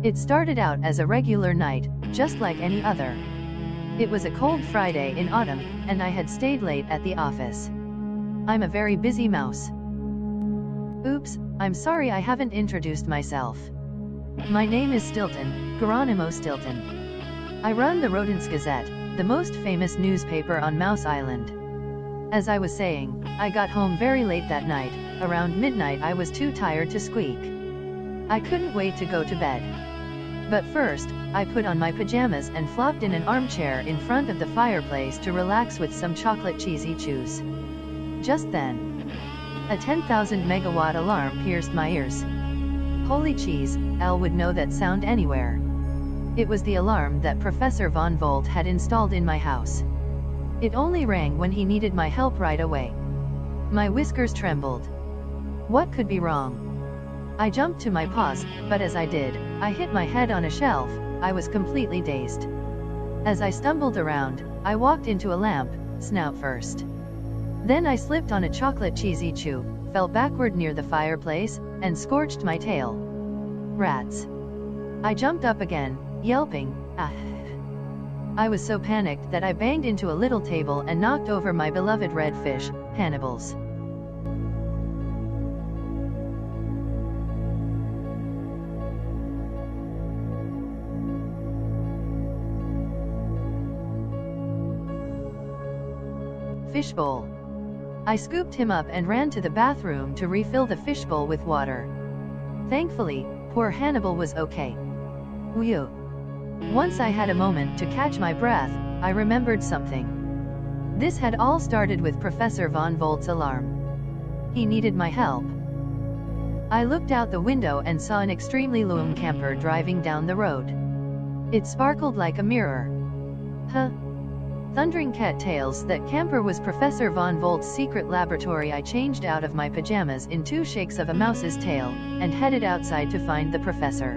It started out as a regular night, just like any other. It was a cold Friday in autumn, and I had stayed late at the office. I'm a very busy mouse. Oops, I'm sorry I haven't introduced myself. My name is Stilton, Geronimo Stilton. I run the Rodents Gazette, the most famous newspaper on Mouse Island. As I was saying, I got home very late that night. Around midnight I was too tired to squeak. I couldn't wait to go to bed. But first, I put on my pajamas and flopped in an armchair in front of the fireplace to relax with some chocolate cheesy chews. Just then, a 10,000 megawatt alarm pierced my ears. Holy cheese, Al would know that sound anywhere. It was the alarm that Professor Von Volt had installed in my house. It only rang when he needed my help right away. My whiskers trembled. What could be wrong? I jumped to my paws, but as I did, I hit my head on a shelf. I was completely dazed. As I stumbled around, I walked into a lamp, snout first. Then I slipped on a chocolate cheesy chew, fell backward near the fireplace, and scorched my tail. Rats. I jumped up again, yelping, ah. I was so panicked that I banged into a little table and knocked over my beloved red fish, Hannibals. Fishbowl. I scooped him up and ran to the bathroom to refill the fishbowl with water. Thankfully, poor Hannibal was okay. Whew. Once I had a moment to catch my breath, I remembered something. This had all started with Professor Von Volt's alarm. He needed my help. I looked out the window and saw an extremely loom camper driving down the road. It sparkled like a mirror. Huh? Thundering cattails, that camper was Professor Von Volt's secret laboratory. I changed out of my pajamas in 2 shakes of a mouse's tail, and headed outside to find the professor.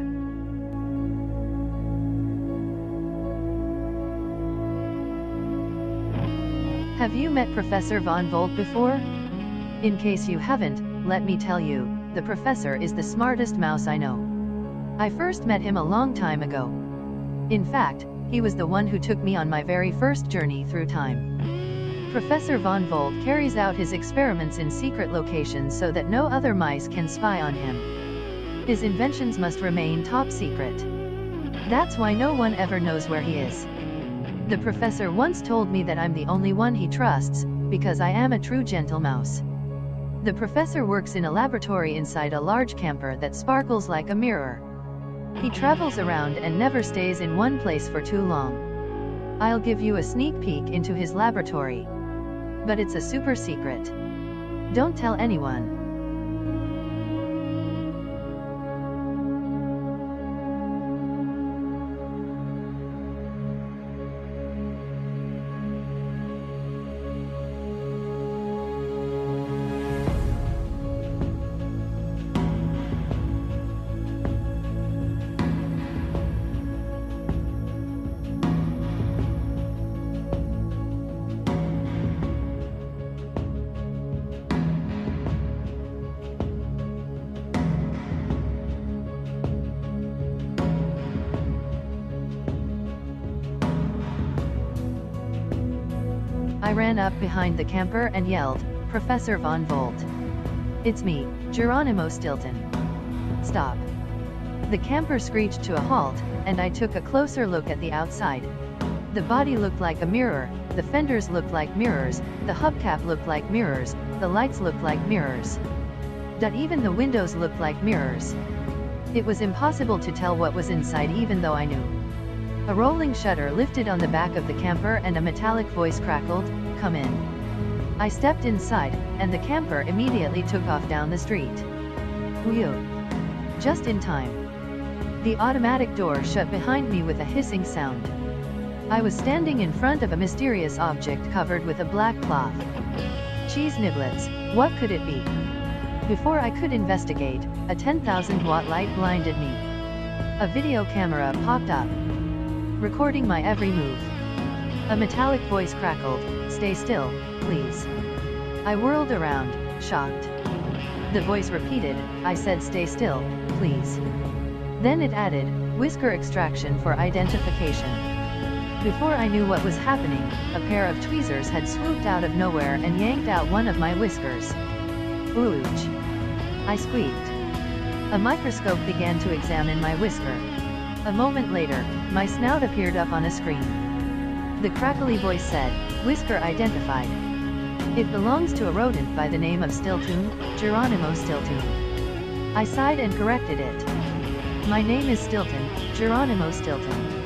Have you met Professor Von Volt before? In case you haven't, let me tell you, the professor is the smartest mouse I know. I first met him a long time ago. In fact, he was the one who took me on my very first journey through time. Professor Von Volt carries out his experiments in secret locations so that no other mice can spy on him. His inventions must remain top secret. That's why no one ever knows where he is. The professor once told me that I'm the only one he trusts, because I am a true gentle mouse. The professor works in a laboratory inside a large camper that sparkles like a mirror. He travels around and never stays in one place for too long. I'll give you a sneak peek into his laboratory. But it's a super secret. Don't tell anyone. I ran up behind the camper and yelled, "Professor Von Volt. It's me, Geronimo Stilton. Stop." The camper screeched to a halt, and I took a closer look at the outside. The body looked like a mirror, the fenders looked like mirrors, the hubcap looked like mirrors, the lights looked like mirrors. Even the windows looked like mirrors. It was impossible to tell what was inside even though I knew. A rolling shutter lifted on the back of the camper and a metallic voice crackled, "Come in." I stepped inside, and the camper immediately took off down the street. Whew! Just in time. The automatic door shut behind me with a hissing sound. I was standing in front of a mysterious object covered with a black cloth. Cheese niblets, what could it be? Before I could investigate, a 10,000 watt light blinded me. A video camera popped up, recording my every move. A metallic voice crackled, "Stay still, please." I whirled around, shocked. The voice repeated, "I said stay still, please." Then it added, whisker extraction for identification. Before I knew what was happening, a pair of tweezers had swooped out of nowhere and yanked out one of my whiskers. Ouch! I squeaked. A microscope began to examine my whisker. A moment later, my snout appeared up on a screen. The crackly voice said, "Whisker identified. It belongs to a rodent by the name of Stiltoon, Geronimo Stiltoon." I sighed and corrected it. "My name is Stilton, Geronimo Stilton."